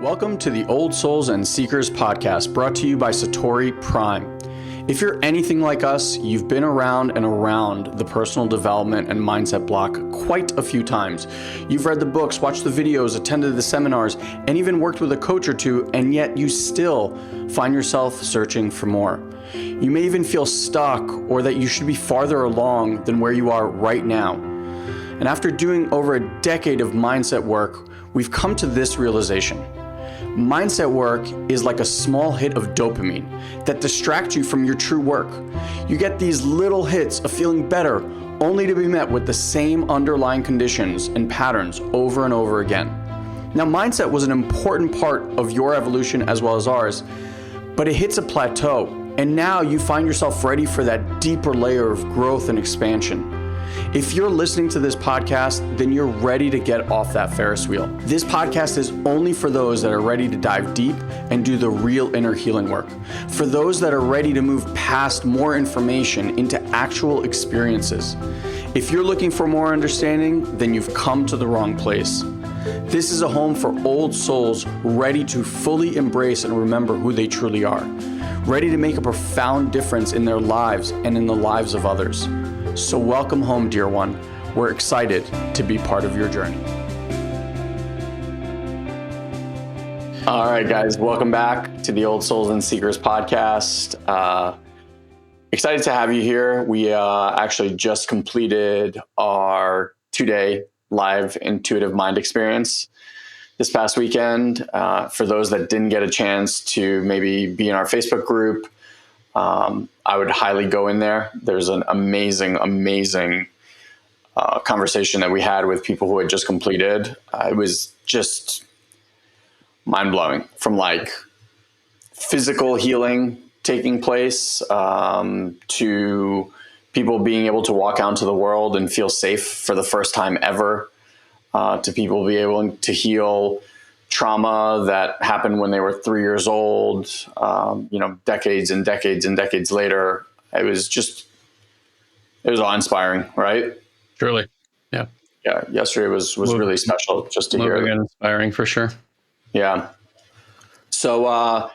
Welcome to the Old Souls and Seekers podcast, brought to you by Satori Prime. If you're anything like us, you've been around and around the personal development and mindset block quite a few times. You've read the books, watched the videos, attended the seminars, and even worked with a coach or two, and yet you still find yourself searching for more. You may even feel stuck or that you should be farther along than where you are right now. And after doing over a decade of mindset work, we've come to this realization. Mindset work is like a small hit of dopamine that distracts you from your true work. You get these little hits of feeling better, only to be met with the same underlying conditions and patterns over and over again. Now, mindset was an important part of your evolution as well as ours, but it hits a plateau, and now you find yourself ready for that deeper layer of growth and expansion. If you're listening to this podcast, then you're ready to get off that Ferris wheel. This podcast is only for those that are ready to dive deep and do the real inner healing work. For those that are ready to move past more information into actual experiences. If you're looking for more understanding, then you've come to the wrong place. This is a home for old souls ready to fully embrace and remember who they truly are. Ready to make a profound difference in their lives and in the lives of others. So welcome home, dear one. We're excited to be part of your journey. All right, guys, welcome back to the Old Souls and Seekers podcast. Excited to have you here. We actually just completed our 2-day live intuitive mind experience this past weekend. For those that didn't get a chance to maybe be in our Facebook group, I would highly go in there. There's an amazing conversation that we had with people who had just completed. It was just mind-blowing, from like physical healing taking place to people being able to walk out into the world and feel safe for the first time ever, to people being able to heal trauma that happened when they were 3 years old, decades and decades and decades later. It was awe-inspiring, right? Truly. Yeah. Yeah. Yesterday was really special just to hear it. Inspiring for sure. Yeah. So,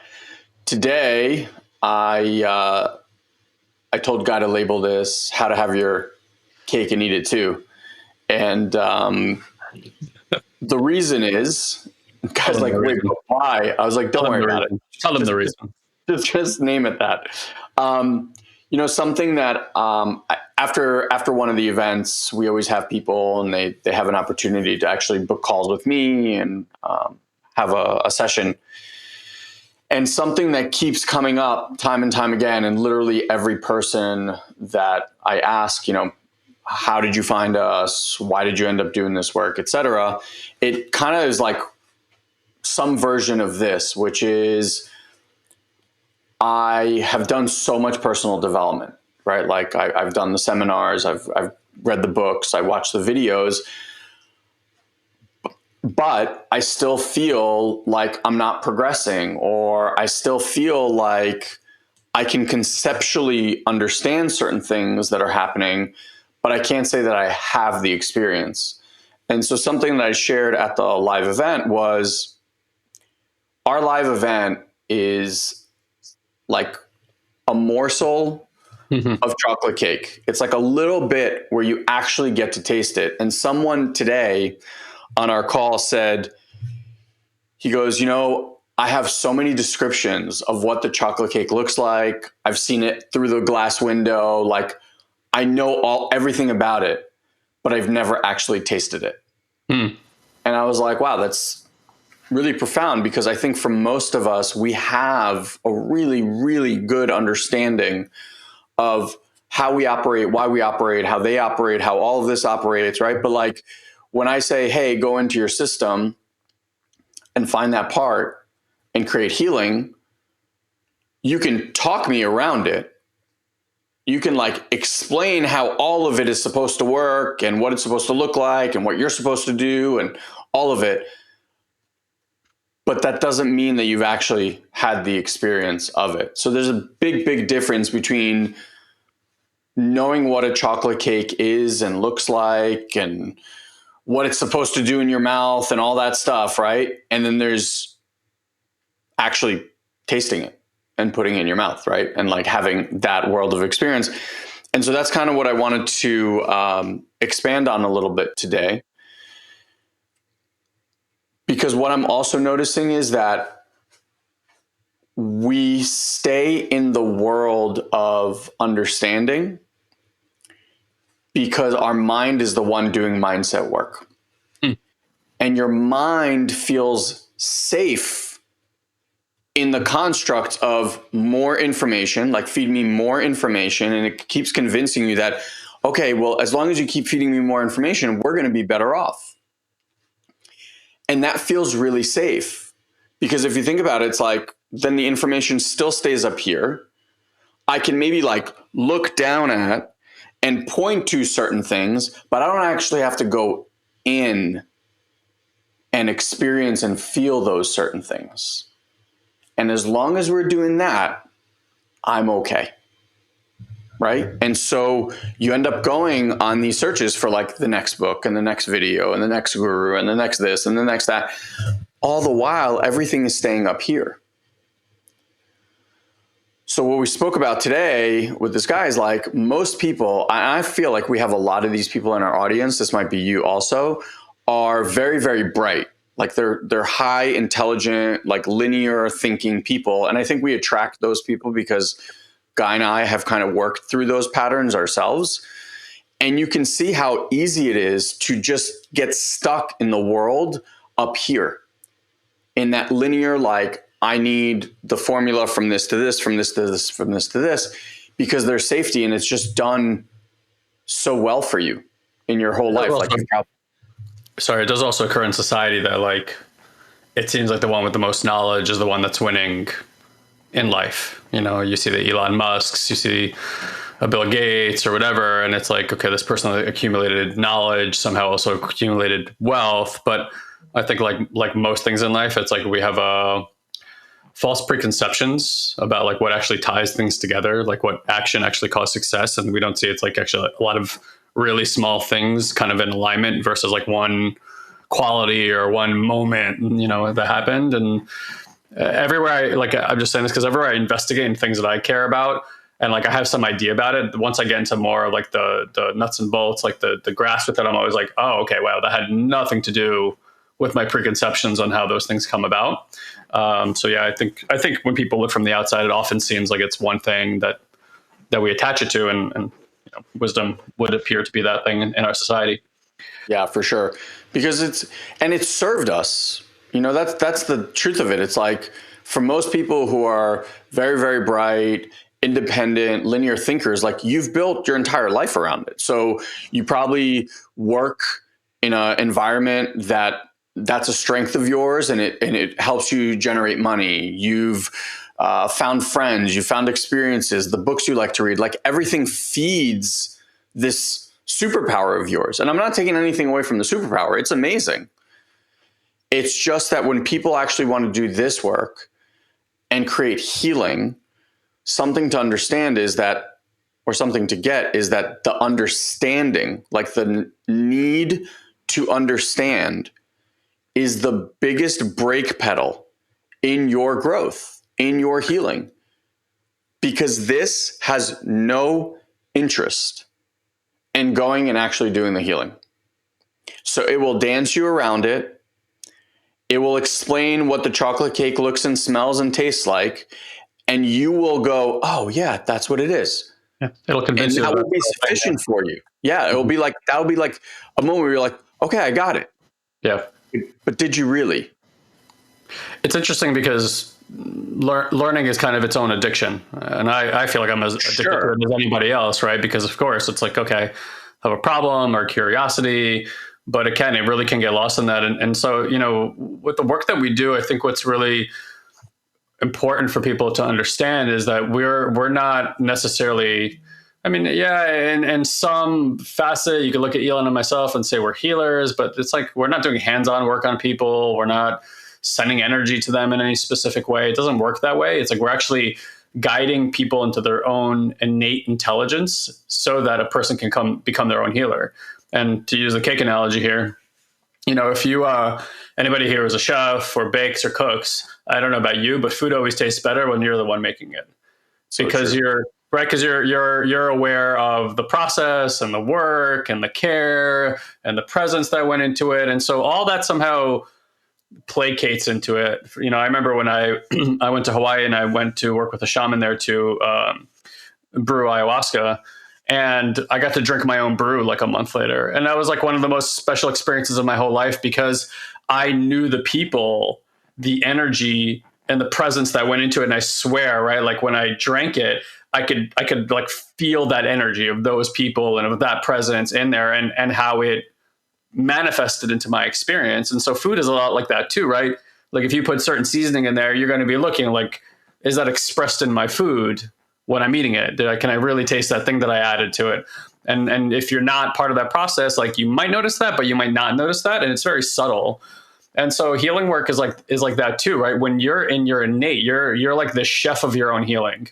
today I told Guy to label this "How to Have Your Cake and Eat It Too." And, the reason is, Guy's like, wait, but why? I was like, don't worry about it. Tell them the reason. Just name it that. Something that after one of the events, we always have people and they have an opportunity to actually book calls with me and have a session. And something that keeps coming up time and time again, and literally every person that I ask, how did you find us? Why did you end up doing this work, et cetera? It kind of is like some version of this, which is I have done so much personal development, right? Like I've done the seminars, I've read the books, I watched the videos, but I still feel like I'm not progressing, or I still feel like I can conceptually understand certain things that are happening, but I can't say that I have the experience. And so something that I shared at the live event was, our live event is like a morsel of chocolate cake. It's like a little bit where you actually get to taste it. And someone today on our call said, he goes, I have so many descriptions of what the chocolate cake looks like. I've seen it through the glass window. Like, I know everything about it, but I've never actually tasted it. And I was like, wow, that's really profound, because I think for most of us, we have a really, really good understanding of how we operate, why we operate, how they operate, how all of this operates, right? But like when I say, hey, go into your system and find that part and create healing, you can talk me around it. You can like explain how all of it is supposed to work and what it's supposed to look like and what you're supposed to do and all of it. But that doesn't mean that you've actually had the experience of it. So there's a big, big difference between knowing what a chocolate cake is and looks like and what it's supposed to do in your mouth and all that stuff, right? And then there's actually tasting it and putting it in your mouth, right? And like having that world of experience. And so that's kind of what I wanted to expand on a little bit today. Because what I'm also noticing is that we stay in the world of understanding because our mind is the one doing mindset work. Hmm. And your mind feels safe in the construct of more information, like feed me more information. And it keeps convincing you that, okay, well, as long as you keep feeding me more information, we're going to be better off. And that feels really safe because if you think about it, it's like, then the information still stays up here. I can maybe like look down at and point to certain things, but I don't actually have to go in and experience and feel those certain things. And as long as we're doing that, I'm okay. Right. And so you end up going on these searches for like the next book and the next video and the next guru and the next this and the next that. All the while, everything is staying up here. So what we spoke about today with this guy is like most people, I feel like we have a lot of these people in our audience, this might be you also, are very, very bright. Like they're high intelligent, like linear thinking people. And I think we attract those people because Guy and I have kind of worked through those patterns ourselves. And you can see how easy it is to just get stuck in the world up here in that linear, like, I need the formula from this to this, from this to this, from this to this, because there's safety and it's just done so well for you in your whole life. Also, sorry, it does also occur in society that like it seems like the one with the most knowledge is the one that's winning in life. You know, you see the Elon Musks, you see a Bill Gates or whatever, and it's like, okay, this person accumulated knowledge, somehow also accumulated wealth. But I think like most things in life, it's like we have false preconceptions about like what actually ties things together, like what action actually causes success, and we don't see it's like actually a lot of really small things kind of in alignment versus like one quality or one moment, you know, that happened. And everywhere I'm just saying this because everywhere I investigate in things that I care about and like I have some idea about it, once I get into more like the nuts and bolts, like the grasp with it, I'm always like, oh, okay, wow, that had nothing to do with my preconceptions on how those things come about. So yeah, I think when people look from the outside, it often seems like it's one thing that we attach it to, and you know, wisdom would appear to be that thing in our society. Yeah, for sure. Because it's served us. You know, that's the truth of it. It's like for most people who are very, very bright, independent, linear thinkers, like you've built your entire life around it. So you probably work in an environment that's a strength of yours and it helps you generate money. You've found friends, you found experiences, the books you like to read, like everything feeds this superpower of yours. And I'm not taking anything away from the superpower. It's amazing. It's just that when people actually want to do this work and create healing, something to understand is that, or something to get is that the understanding, like the need to understand, is the biggest brake pedal in your growth, in your healing, because this has no interest in going and actually doing the healing. So it will dance you around it. It will explain what the chocolate cake looks and smells and tastes like. And you will go, oh, yeah, that's what it is. Yeah, it'll convince And you that that will be sufficient for you. Yeah, it will be like, that will be like a moment where you're like, okay, I got it. yeah. But did you really? It's interesting because learning is kind of its own addiction. And I feel like I'm as addicted to it as anybody else, right? Because of course it's like, okay, I have a problem or curiosity, but it really can get lost in that. And so, you know, with the work that we do, I think what's really important for people to understand is that we're not necessarily, I mean, yeah, in some facet, you can look at Elon and myself and say we're healers, but it's like we're not doing hands-on work on people. We're not sending energy to them in any specific way. It doesn't work that way. It's like we're actually guiding people into their own innate intelligence so that a person can become their own healer. And to use the cake analogy here, If you anybody here is a chef or bakes or cooks, I don't know about you, but food always tastes better when you're the one making it, So because true. you're right, because you're aware of the process and the work and the care and the presence that went into it, and so all that somehow placates into it. I remember when I I went to Hawaii and I went to work with a shaman there to brew ayahuasca, and I got to drink my own brew like a month later, and that was like one of the most special experiences of my whole life, because I knew the people, the energy, and the presence that went into it. And I swear, right, like when I drank it, I could like feel that energy of those people and of that presence in there, and how it manifested into my experience. And so food is a lot like that too, right? Like if you put certain seasoning in there, you're going to be looking like, is that expressed in my food when I'm eating it? Can I really taste that thing that I added to it? And if you're not part of that process, like you might notice that, but you might not notice that, and it's very subtle. And so healing work is like that too, right? When you're in your innate, you're like the chef of your own healing,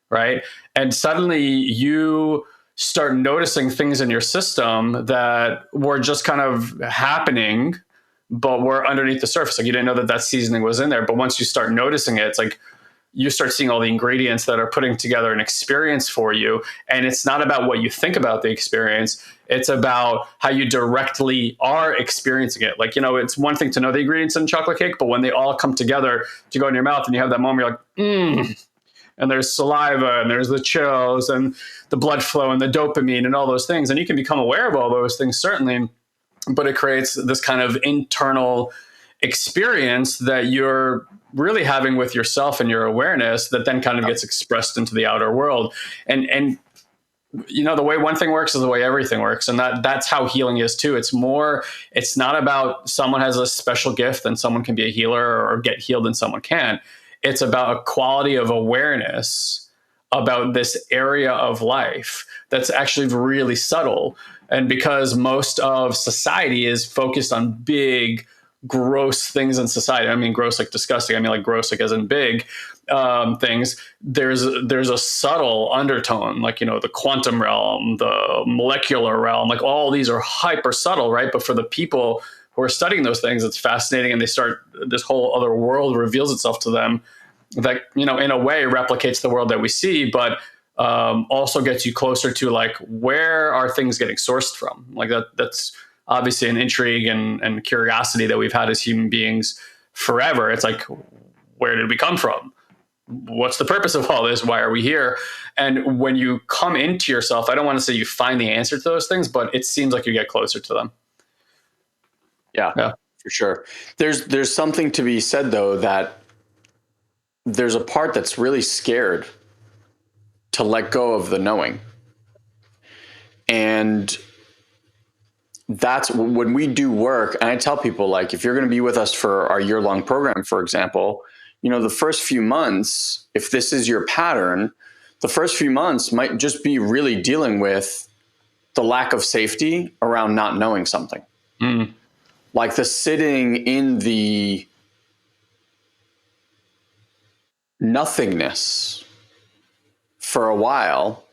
right? And suddenly you start noticing things in your system that were just kind of happening, but were underneath the surface. Like you didn't know that that seasoning was in there. But once you start noticing it, it's like you start seeing all the ingredients that are putting together an experience for you. And it's not about what you think about the experience. It's about how you directly are experiencing it. Like, it's one thing to know the ingredients in chocolate cake, but when they all come together to go in your mouth and you have that moment, you're like, and there's saliva and there's the chills and the blood flow and the dopamine and all those things. And you can become aware of all those things, certainly, but it creates this kind of internal experience that you're really having with yourself and your awareness that then kind of gets expressed into the outer world. And the way one thing works is the way everything works, and that's how healing is too. It's not about someone has a special gift and someone can be a healer or get healed and someone can't. It's about a quality of awareness about this area of life that's actually really subtle. And because most of society is focused on big, gross things in society. I mean, gross like disgusting. I mean, like gross like as in big things. There's a subtle undertone, like the quantum realm, the molecular realm. Like all these are hyper subtle, right? But for the people who are studying those things, it's fascinating, and this whole other world reveals itself to them that in a way replicates the world that we see, but also gets you closer to like where are things getting sourced from. Like that's obviously an intrigue and curiosity that we've had as human beings forever. It's like, where did we come from? What's the purpose of all this? Why are we here? And when you come into yourself, I don't want to say you find the answer to those things, but it seems like you get closer to them. Yeah, Yeah. for sure. There's something to be said though, that there's a part that's really scared to let go of the knowing. And that's when we do work. And I tell people, like, if you're going to be with us for our year-long program, for example, the first few months, if this is your pattern, the first few months might just be really dealing with the lack of safety around not knowing something. Mm. Like the sitting in the nothingness for a while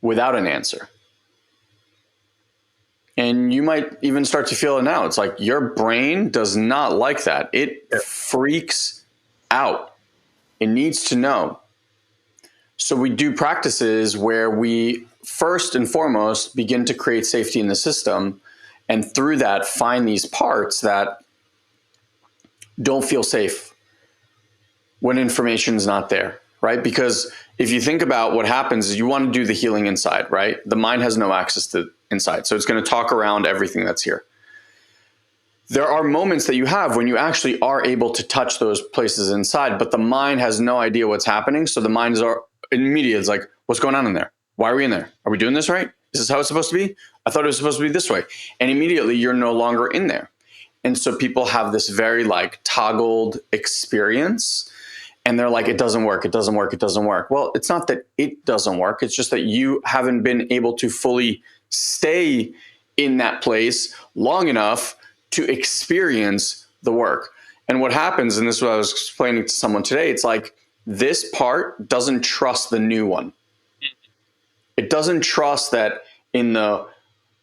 without an answer. And you might even start to feel it now. It's like your brain does not like that. It freaks out. It needs to know. So we do practices where we first and foremost begin to create safety in the system, and through that find these parts that don't feel safe when information is not there, right? Because if you think about what happens is you want to do the healing inside, right? The mind has no access to inside. So it's going to talk around everything that's here. There are moments that you have when you actually are able to touch those places inside, but the mind has no idea what's happening. So the mind is immediately, it's like, what's going on in there? Why are we in there? Are we doing this right? Is this how it's supposed to be? I thought it was supposed to be this way. And immediately you're no longer in there. And so people have this very like toggled experience. And they're like, it doesn't work, it doesn't work, it doesn't work. Well, it's not that it doesn't work. It's just that you haven't been able to fully stay in that place long enough to experience the work. And what happens, and this is what I was explaining to someone today, it's like this part doesn't trust the new one. It doesn't trust that in the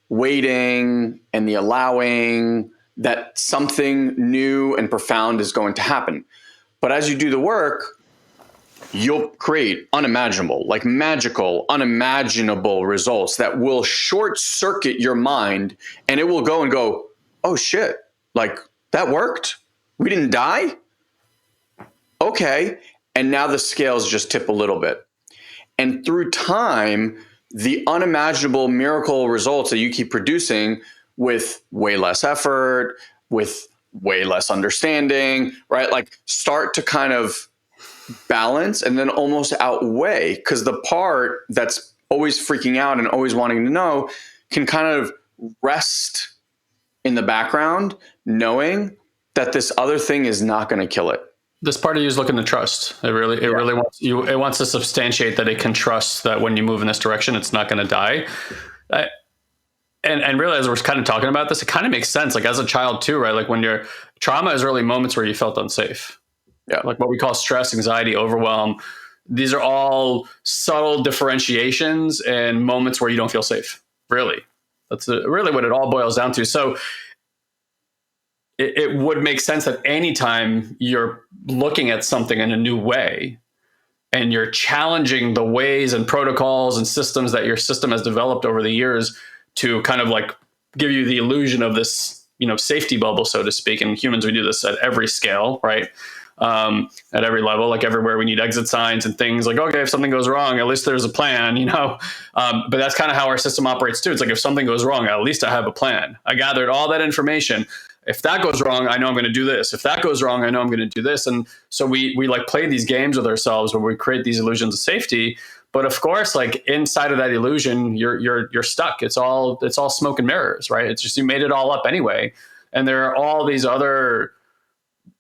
waiting and the allowing that something new and profound is going to happen. But as you do the work, you'll create unimaginable, like magical, unimaginable results that will short circuit your mind, and it will go and go, oh shit, like that worked. We didn't die. Okay. And now the scales just tip a little bit. And through time, the unimaginable miracle results that you keep producing with way less effort, with way less understanding, right? Like start to kind of balance and then almost outweigh, because the part that's always freaking out and always wanting to know can kind of rest in the background, knowing that this other thing is not going to kill it. This part of you is looking to trust. It really wants you. It wants to substantiate that it can trust that when you move in this direction, it's not going to die. And really, as we're kind of talking about this, it kind of makes sense. Like as a child too, right? Like when your trauma is early moments where you felt unsafe. Yeah. Like what we call stress, anxiety, overwhelm. These are all subtle differentiations and moments where you don't feel safe. Really, that's really what it all boils down to. So it would make sense that anytime you're looking at something in a new way and you're challenging the ways and protocols and systems that your system has developed over the years to kind of like give you the illusion of this, safety bubble, so to speak. And humans, we do this at every scale, right? At every level, like everywhere we need exit signs and things like, okay, if something goes wrong, at least there's a plan, but that's kind of how our system operates too. It's like, if something goes wrong, at least I have a plan. I gathered all that information. If that goes wrong, I know I'm going to do this. If that goes wrong, I know I'm going to do this. And so we like play these games with ourselves where we create these illusions of safety. But of course, like inside of that illusion, you're stuck. It's all smoke and mirrors, right? It's just, you made it all up anyway. And there are all these other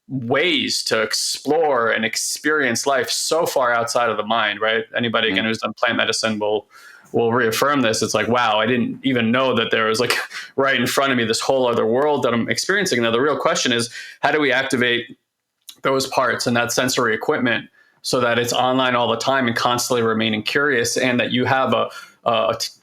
ways to explore and experience life so far outside of the mind, right? Anybody again who's done plant medicine will reaffirm this. It's like, wow, I didn't even know that there was like right in front of me this whole other world that I'm experiencing. Now the real question is, how do we activate those parts and that sensory equipment so that it's online all the time and constantly remaining curious, and that you have I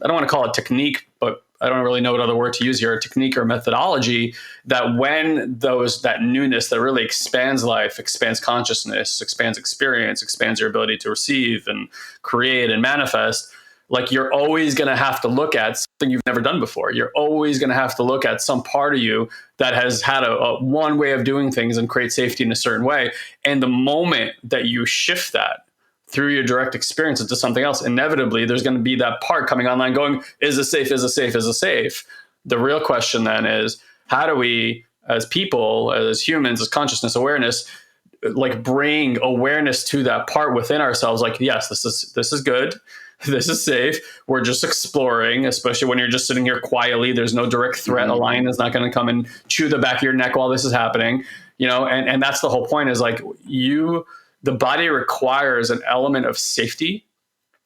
don't want to call it technique, but I don't really know what other word to use here, a technique or methodology, that when that newness that really expands life, expands consciousness, expands experience, expands your ability to receive and create and manifest, like you're always going to have to look at something you've never done before. You're always going to have to look at some part of you that has had a one way of doing things and create safety in a certain way. And the moment that you shift that through your direct experience into something else, inevitably there's going to be that part coming online going, is it safe? Is it safe? Is it safe? The real question then is, how do we, as people, as humans, as consciousness awareness, like bring awareness to that part within ourselves? Like, yes, this is good. This is safe. We're just exploring, especially when you're just sitting here quietly. There's no direct threat. A lion is not going to come and chew the back of your neck while this is happening, and that's the whole point, is like the body requires an element of safety,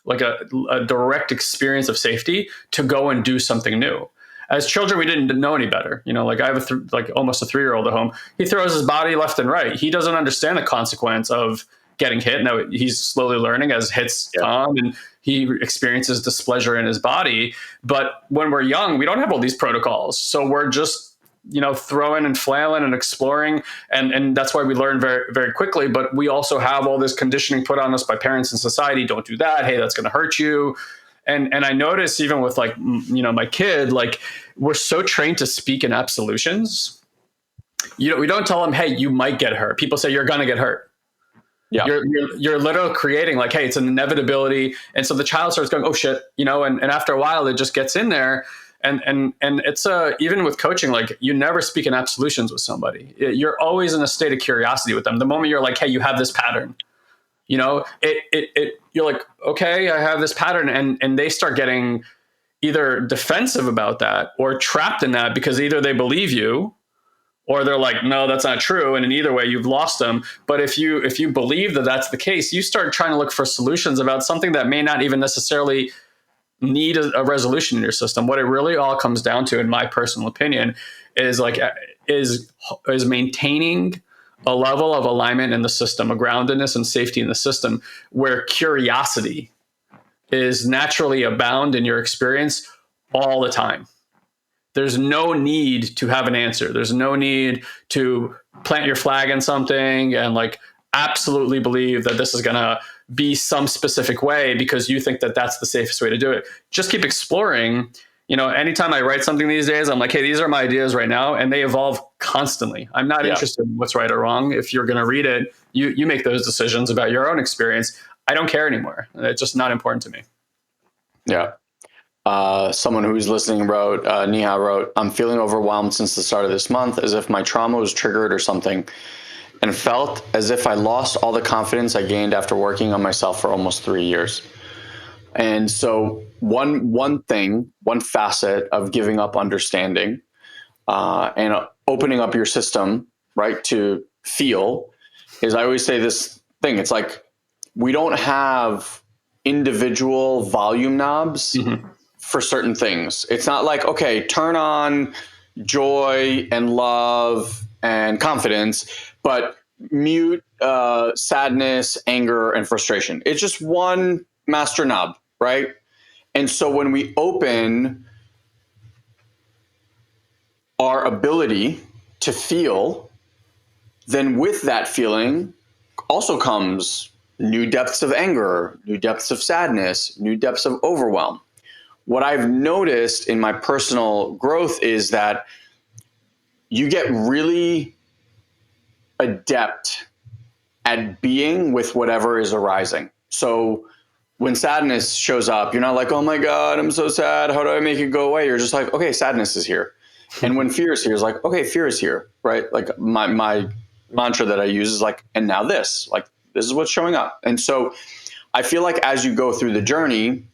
like a direct experience of safety to go and do something new. As children, we didn't know any better. Like I have almost a 3-year-old at home. He throws his body left and right. He doesn't understand the consequence of getting hit. Now he's slowly learning as hits come, and he experiences displeasure in his body. But when we're young, we don't have all these protocols. So we're just, throwing and flailing and exploring. And that's why we learn very, very quickly. But we also have all this conditioning put on us by parents and society. Don't do that. Hey, that's going to hurt you. And I notice even with my kid, like we're so trained to speak in absolutions. We don't tell them, hey, you might get hurt. People say you're going to get hurt. Yeah. You're literally creating like, hey, it's an inevitability. And so the child starts going, oh shit, and after a while it just gets in there. And it's even with coaching, like you never speak in absolutions with somebody. You're always in a state of curiosity with them. The moment you're like, hey, you have this pattern, you're like, okay, I have this pattern. And they start getting either defensive about that or trapped in that, because either they believe you, or they're like, no, that's not true. And in either way, you've lost them. But if you believe that that's the case, you start trying to look for solutions about something that may not even necessarily need a resolution in your system. What it really all comes down to, in my personal opinion, is maintaining a level of alignment in the system, a groundedness and safety in the system, where curiosity is naturally abound in your experience all the time. There's no need to have an answer. There's no need to plant your flag in something and like absolutely believe that this is going to be some specific way because you think that that's the safest way to do it. Just keep exploring. Anytime I write something these days, I'm like, hey, these are my ideas right now, and they evolve constantly. I'm not Yeah. interested in what's right or wrong. If you're going to read it, you make those decisions about your own experience. I don't care anymore. It's just not important to me. Yeah. Someone who's listening wrote, Niha wrote, I'm feeling overwhelmed since the start of this month, as if my trauma was triggered or something, and felt as if I lost all the confidence I gained after working on myself for almost 3 years. And so one thing, one facet of giving up understanding and opening up your system, right, to feel is, I always say this thing. It's like we don't have individual volume knobs for certain things. It's not like, okay, turn on joy and love and confidence, but mute sadness, anger, and frustration. It's just one master knob, right? And so when we open our ability to feel, then with that feeling also comes new depths of anger, new depths of sadness, new depths of overwhelm. What I've noticed in my personal growth is that you get really adept at being with whatever is arising. So when sadness shows up, you're not like, oh my God, I'm so sad. How do I make it go away? You're just like, okay, sadness is here. And when fear is here, it's like, okay, fear is here, right? Like my mantra that I use is like, and now this, like, this is what's showing up. And so I feel like as you go through the journey,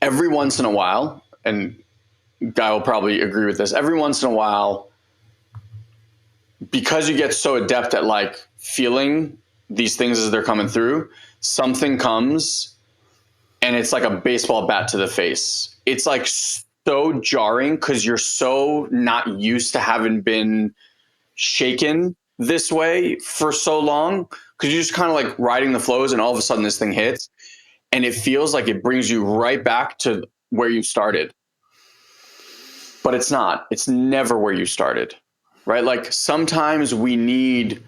every once in a while, and Guy will probably agree with this, every once in a while, because you get so adept at like feeling these things as they're coming through, something comes and it's like a baseball bat to the face. It's like so jarring because you're so not used to having been shaken this way for so long, because you're just kind of like riding the flows and all of a sudden this thing hits and it feels like it brings you right back to where you started. But it's not. It's never where you started, right? Like sometimes we need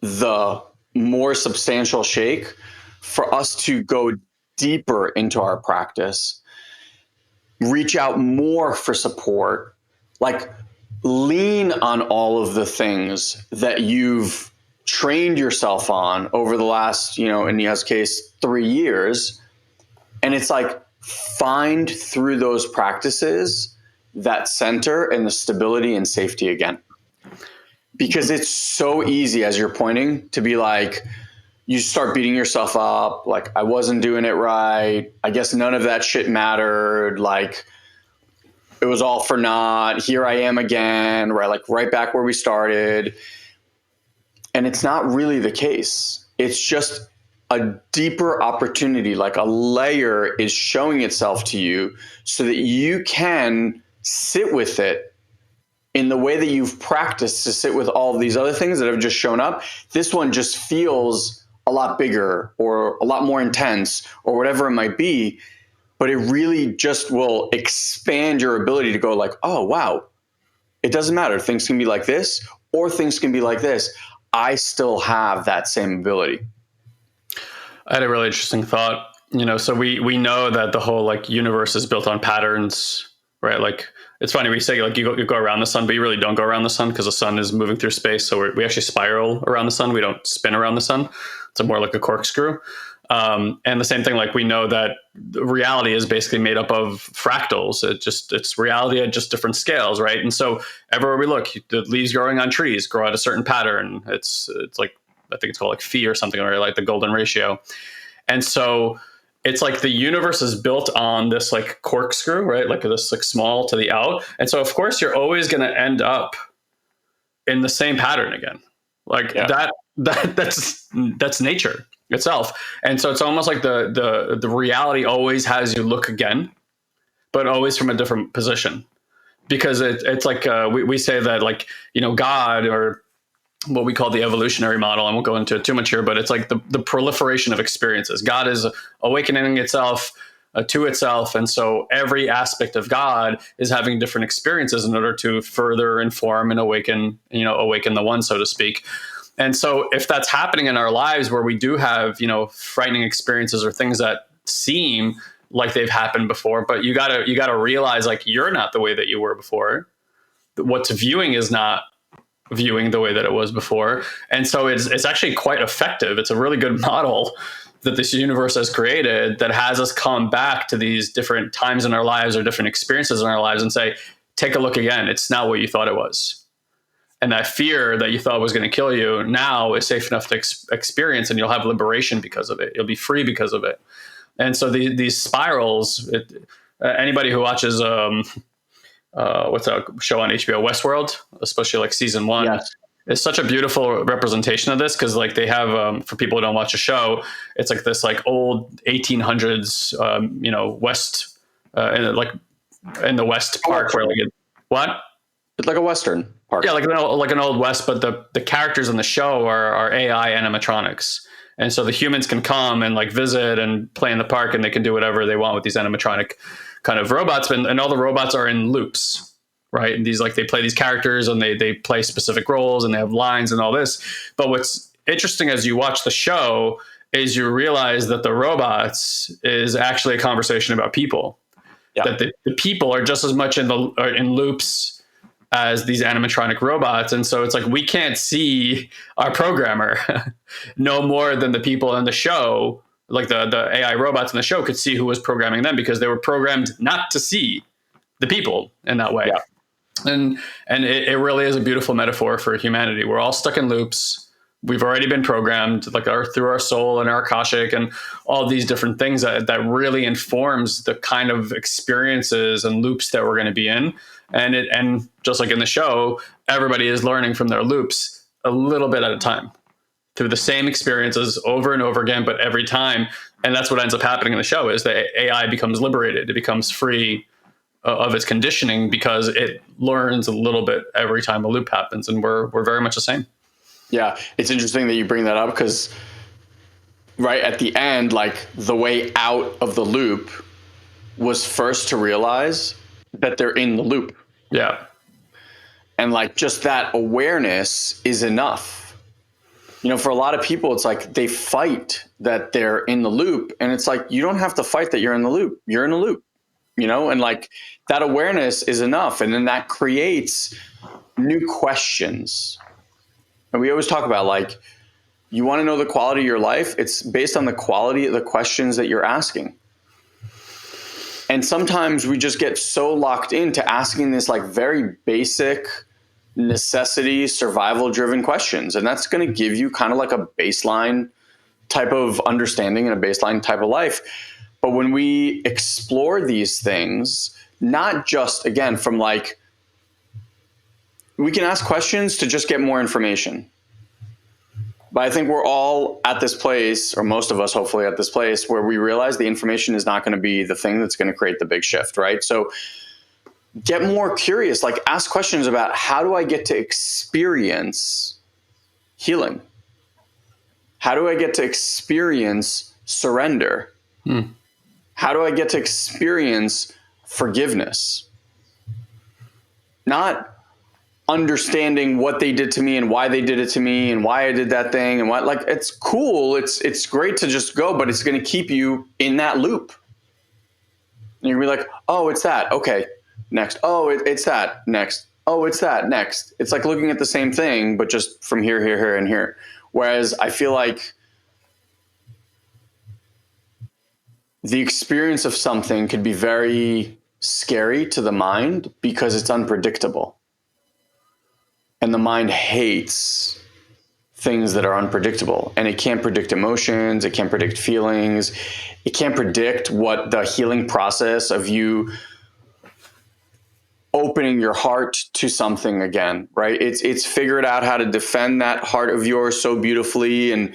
the more substantial shake for us to go deeper into our practice, reach out more for support, like lean on all of the things that you've trained yourself on over the last, in Nia's case, 3 years. And it's like, find through those practices that center and the stability and safety again. Because it's so easy, as you're pointing, to be like, you start beating yourself up, like, I wasn't doing it right. I guess none of that shit mattered. Like, it was all for naught. Here I am again, right? Like, right back where we started. And it's not really the case. It's just a deeper opportunity, like a layer is showing itself to you so that you can sit with it in the way that you've practiced to sit with all of these other things that have just shown up. This one just feels a lot bigger or a lot more intense or whatever it might be, but it really just will expand your ability to go like, oh, wow, it doesn't matter. Things can be like this or things can be like this. I still have that same ability. I had a really interesting thought. So we know that the whole like universe is built on patterns, right? Like it's funny, we say like you go around the sun, but you really don't go around the sun because the sun is moving through space. So we actually spiral around the sun. We don't spin around the sun. It's more like a corkscrew. And the same thing, like we know that reality is basically made up of fractals. It's reality at just different scales, right? And so everywhere we look, the leaves growing on trees grow at a certain pattern. It's like, I think it's called like phi or something, or like the golden ratio. And so it's like the universe is built on this like corkscrew, right? Like this like small to the out. And so of course you're always going to end up in the same pattern again. Like that's nature itself. And so it's almost like the reality always has you look again, but always from a different position, because it's like we say that like, God, or what we call the evolutionary model, I won't go into it too much here, but it's like the proliferation of experiences. God is awakening itself to itself. And so every aspect of God is having different experiences in order to further inform and awaken the one, so to speak. And so if that's happening in our lives where we do have, frightening experiences or things that seem like they've happened before, but you gotta realize, like, you're not the way that you were before. What's viewing is not viewing the way that it was before. And so it's actually quite effective. It's a really good model that this universe has created that has us come back to these different times in our lives or different experiences in our lives and say, take a look again. It's not what you thought it was. And that fear that you thought was going to kill you now is safe enough to experience, and you'll have liberation because of it. You'll be free because of it. And so these spirals, anybody who watches, what's that show on HBO, Westworld, especially like season 1, Yes. It's such a beautiful representation of this, because like they have, for people who don't watch the show, it's like this like old 1800s, West, in the West Park where what? It's like a Western park. Yeah, like an old West, but the characters in the show are AI animatronics. And so the humans can come and like visit and play in the park, and they can do whatever they want with these animatronic kind of robots. And all the robots are in loops, right? And these, like, they play these characters and they play specific roles and they have lines and all this. But what's interesting as you watch the show is you realize that the robots is actually a conversation about people. Yeah. That the people are just as much in loops as these animatronic robots. And so it's like, we can't see our programmer no more than the people in the show, like the AI robots in the show could see who was programming them, because they were programmed not to see the people in that way. Yeah. And it really is a beautiful metaphor for humanity. We're all stuck in loops. We've already been programmed, like through our soul and our Akashic and all these different things that really informs the kind of experiences and loops that we're going to be in. And just like in the show, everybody is learning from their loops a little bit at a time through the same experiences over and over again, but every time. And that's what ends up happening in the show, is that AI becomes liberated. It becomes free of its conditioning because it learns a little bit every time a loop happens. And we're very much the same. Yeah. It's interesting that you bring that up, because right at the end, like, the way out of the loop was first to realize that they're in the loop. Yeah. And like, just that awareness is enough. For a lot of people, it's like they fight that they're in the loop. And it's like, you don't have to fight that you're in the loop. You're in a loop, and like, that awareness is enough. And then that creates new questions. And we always talk about, like, you want to know the quality of your life? It's based on the quality of the questions that you're asking. And sometimes we just get so locked into asking this, like, very basic necessity, survival driven questions. And that's going to give you kind of like a baseline type of understanding and a baseline type of life. But when we explore these things, not just, again, from like, we can ask questions to just get more information. But I think we're all at this place, or most of us hopefully at this place, where we realize the information is not going to be the thing that's going to create the big shift, right? So get more curious, like, ask questions about, how do I get to experience healing? How do I get to experience surrender? How do I get to experience forgiveness? Not understanding what they did to me and why they did it to me and why I did that thing and what, like, it's cool. It's great to just go, but it's going to keep you in that loop. And you're going to be like, oh, it's that. Okay. Next. Oh, it's that. Next. Oh, it's that. Next. It's like looking at the same thing, but just from here, here, here, and here. Whereas I feel like the experience of something could be very scary to the mind because it's unpredictable. And the mind hates things that are unpredictable. And it can't predict emotions. It can't predict feelings. It can't predict what the healing process of you opening your heart to something again, right? It's figured out how to defend that heart of yours so beautifully and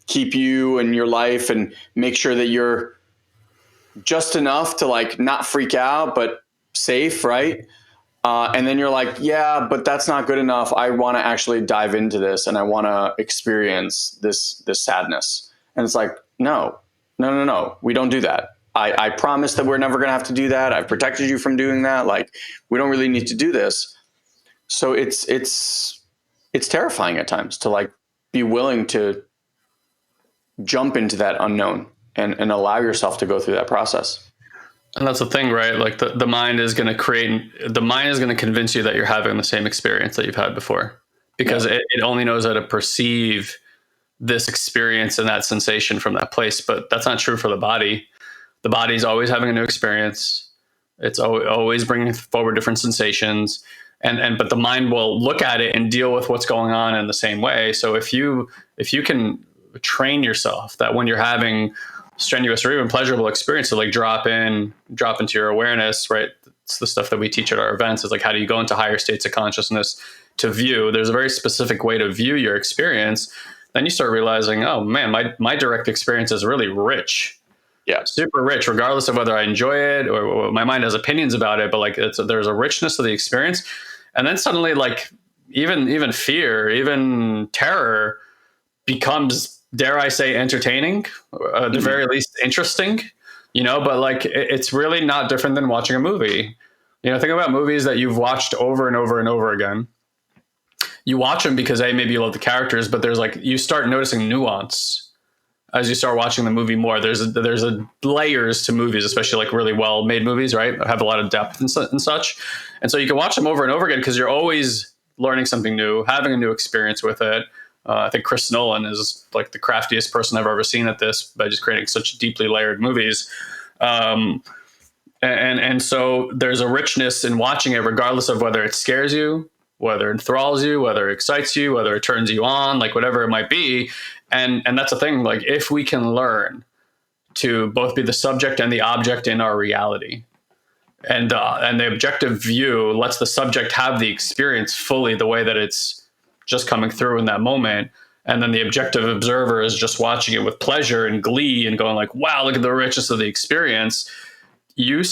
keep you and your life and make sure that you're just enough to, like, not freak out, but safe, right? And then you're like, yeah, but that's not good enough. I want to actually dive into this and I want to experience this sadness. And it's like, no. We don't do that. I promise that we're never going to have to do that. I've protected you from doing that. Like, we don't really need to do this. So it's terrifying at times to like be willing to jump into that unknown and allow yourself to go through that process. And that's the thing, right? Like the mind is going to convince you that you're having the same experience that you've had before, because it only knows how to perceive this experience and that sensation from that place. But that's not true for the body. The body is always having a new experience. It's always bringing forward different sensations. But the mind will look at it and deal with what's going on in the same way. So if you can train yourself that when you're having strenuous or even pleasurable experience to like drop into your awareness, right? It's the stuff that we teach at our events. Is like, how do you go into higher states of consciousness to view? There's a very specific way to view your experience. Then you start realizing, oh man, my direct experience is really rich. Yeah. Super rich, regardless of whether I enjoy it or my mind has opinions about it, but like there's a richness to the experience. And then suddenly, like even fear, even terror becomes, dare I say, entertaining, at the very least interesting, but like it's really not different than watching a movie. Think about movies that you've watched over and over and over again. You watch them because maybe you love the characters, but there's like, you start noticing nuance as you start watching the movie more. There's a layers to movies, especially like really well made movies, right? Have a lot of depth and such. And so you can watch them over and over again because you're always learning something new, having a new experience with it. I think Chris Nolan is like the craftiest person I've ever seen at this, by just creating such deeply layered movies. And so there's a richness in watching it, regardless of whether it scares you, whether it enthralls you, whether it excites you, whether it turns you on, like whatever it might be. And that's the thing, like if we can learn to both be the subject and the object in our reality, and the objective view lets the subject have the experience fully the way that it's just coming through in that moment. And then the objective observer is just watching it with pleasure and glee and going like, wow, look at the richness of the experience. You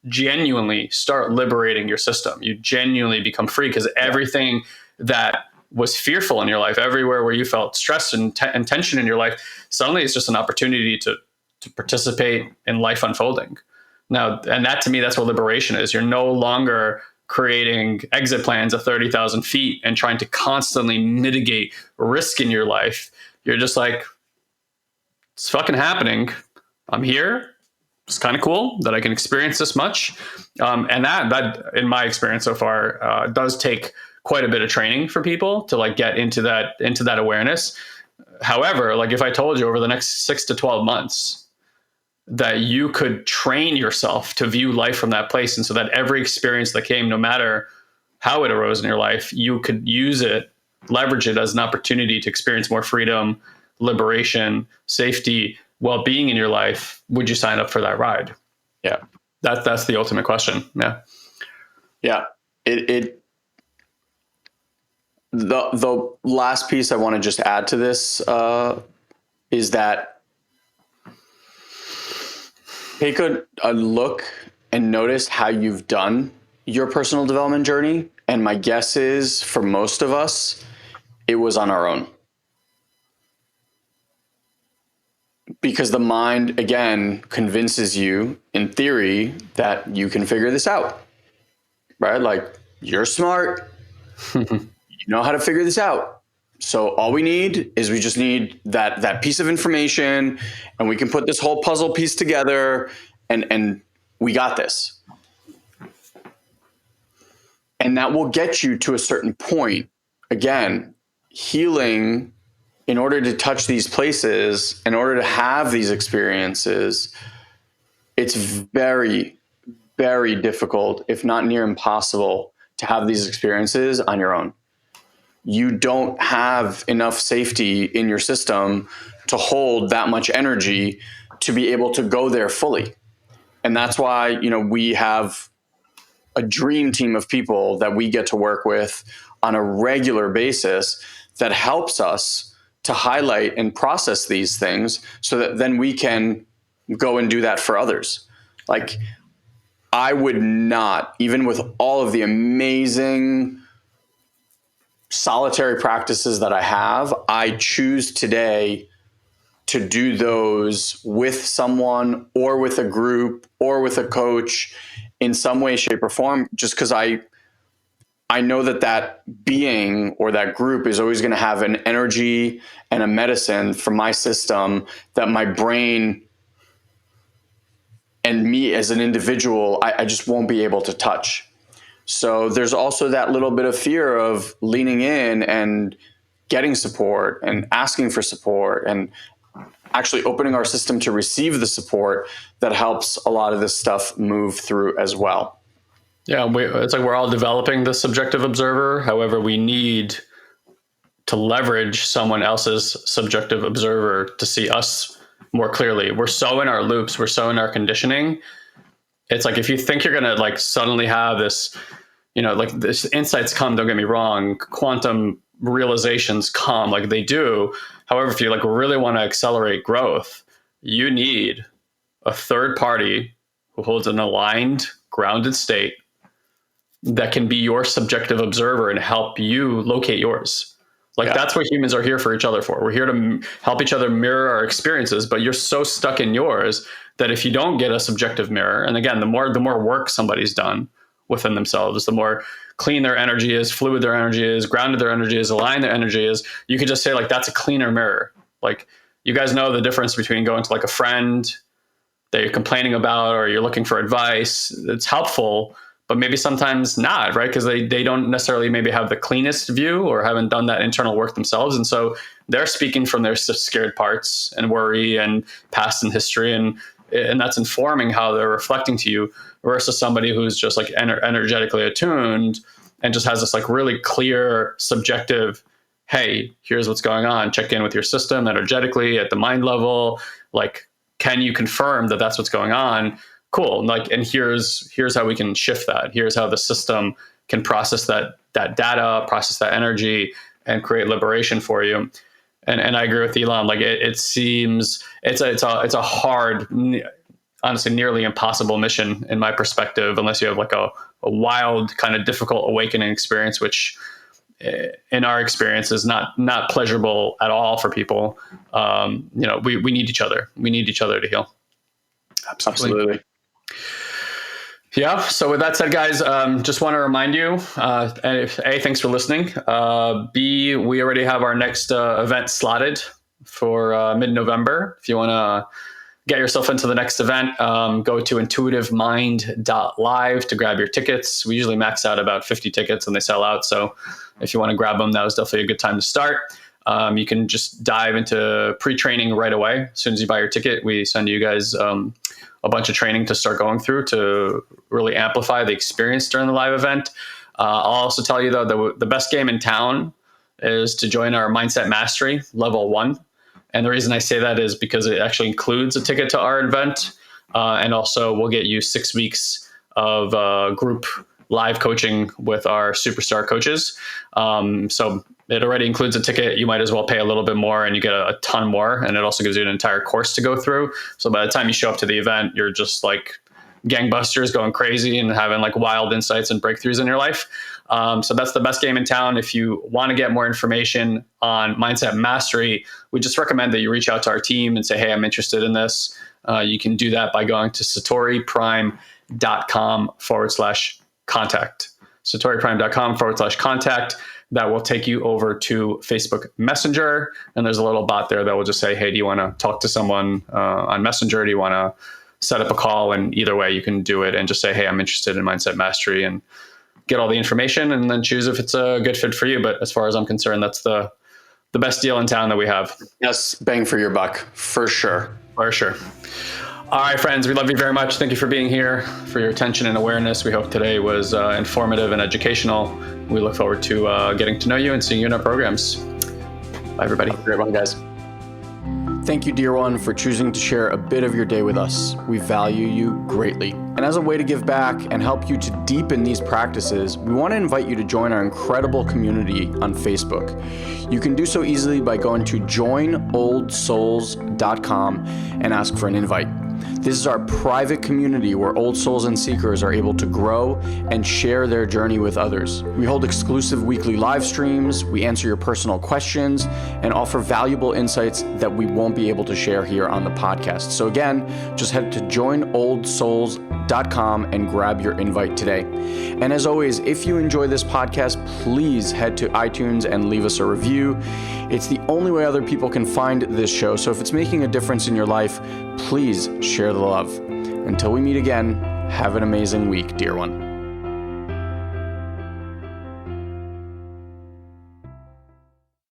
genuinely start liberating your system. You genuinely become free, because everything that was fearful in your life, everywhere where you felt stress and tension in your life, suddenly it's just an opportunity to participate in life unfolding. Now, and that to me, that's what liberation is. You're no longer creating exit plans of 30,000 feet and trying to constantly mitigate risk in your life. You're just like, it's fucking happening. I'm here. It's kind of cool that I can experience this much. And that in my experience so far, does take quite a bit of training for people to like get into that awareness. However, like if I told you over the next 6 to 12 months that you could train yourself to view life from that place, and so that every experience that came, no matter how it arose in your life, you could use it, leverage it as an opportunity to experience more freedom, liberation, safety, well-being in your life, would you sign up for that ride? Yeah. That's the ultimate question. Yeah. Yeah. The last piece I want to just add to this is that take a look and notice how you've done your personal development journey. And my guess is, for most of us, it was on our own. Because the mind, again, convinces you, in theory, that you can figure this out, right? Like, you're smart, you know how to figure this out. So all we need is we just need that piece of information, and we can put this whole puzzle piece together, and we got this. And that will get you to a certain point. Again, healing, in order to touch these places, in order to have these experiences, it's very, very difficult, if not near impossible, to have these experiences on your own. You don't have enough safety in your system to hold that much energy to be able to go there fully. And that's why, we have a dream team of people that we get to work with on a regular basis that helps us to highlight and process these things so that then we can go and do that for others. Like, I would not, even with all of the amazing solitary practices that I have, I choose today to do those with someone or with a group or with a coach in some way, shape, or form, just because I know that being or that group is always going to have an energy and a medicine from my system that my brain and me as an individual, I just won't be able to touch. So there's also that little bit of fear of leaning in and getting support and asking for support and actually opening our system to receive the support that helps a lot of this stuff move through as well. Yeah, it's like we're all developing the subjective observer. However, we need to leverage someone else's subjective observer to see us more clearly. We're so in our loops, we're so in our conditioning. It's like if you think you're gonna like suddenly have this, like this insights come, don't get me wrong, quantum realizations come, like they do. However, if you like really want to accelerate growth, you need a third party who holds an aligned, grounded state that can be your subjective observer and help you locate yours. That's what humans are here for each other for. We're here to help each other mirror our experiences, but you're so stuck in yours that if you don't get a subjective mirror, and again, the more work somebody's done within themselves, the more clean their energy is, fluid their energy is, grounded their energy is, aligned their energy is, you could just say like, that's a cleaner mirror. Like, you guys know the difference between going to like a friend that you're complaining about, or you're looking for advice. It's helpful, but maybe sometimes not, right? Because they don't necessarily maybe have the cleanest view or haven't done that internal work themselves. And so they're speaking from their scared parts and worry and past and history. And that's informing how they're reflecting to you versus somebody who's just like energetically attuned and just has this like really clear subjective, hey, here's what's going on. Check in with your system energetically at the mind level. Like, can you confirm that that's what's going on? Cool. Like, and here's how we can shift that. Here's how the system can process that data, process that energy, and create liberation for you. And I agree with Elon. Like, it seems it's a hard, honestly, nearly impossible mission in my perspective, unless you have like a wild kind of difficult awakening experience, which in our experience is not pleasurable at all for people. We need each other. We need each other to heal. Absolutely. Yeah. So with that said, guys, just want to remind you, A, thanks for listening. B, we already have our next event slotted for mid-November. If you want to get yourself into the next event, go to intuitivemind.live to grab your tickets. We usually max out about 50 tickets and they sell out. So if you want to grab them, that was definitely a good time to start. You can just dive into pre-training right away. As soon as you buy your ticket, we send you guys a bunch of training to start going through to really amplify the experience during the live event. I'll also tell you, though, the best game in town is to join our Mindset Mastery Level 1. And the reason I say that is because it actually includes a ticket to our event. And also we'll get you 6 weeks of group live coaching with our superstar coaches. So it already includes a ticket. You might as well pay a little bit more and you get a ton more. And it also gives you an entire course to go through. So by the time you show up to the event, you're just like gangbusters, going crazy and having like wild insights and breakthroughs in your life. So that's the best game in town. If you want to get more information on Mindset Mastery, we just recommend that you reach out to our team and say, hey, I'm interested in this. You can do that by going to satoriprime.com/contact. satoriprime.com/contact. That will take you over to Facebook Messenger. And there's a little bot there that will just say, hey, do you want to talk to someone on Messenger? Do you want to set up a call? And either way, you can do it and just say, hey, I'm interested in Mindset Mastery, and get all the information and then choose if it's a good fit for you. But as far as I'm concerned, that's the best deal in town that we have. Yes, bang for your buck, for sure. For sure. All right, friends, we love you very much. Thank you for being here, for your attention and awareness. We hope today was informative and educational. We look forward to getting to know you and seeing you in our programs. Bye, everybody. Have a great one, guys. Thank you, dear one, for choosing to share a bit of your day with us. We value you greatly. And as a way to give back and help you to deepen these practices, we want to invite you to join our incredible community on Facebook. You can do so easily by going to joinoldsouls.com and ask for an invite. This is our private community where old souls and seekers are able to grow and share their journey with others. We hold exclusive weekly live streams, we answer your personal questions, and offer valuable insights that we won't be able to share here on the podcast. So again, just head to joinoldsouls.com and grab your invite today. And as always, if you enjoy this podcast, please head to iTunes and leave us a review. It's the only way other people can find this show. So if it's making a difference in your life, please share the love. Until we meet again, have an amazing week, dear one.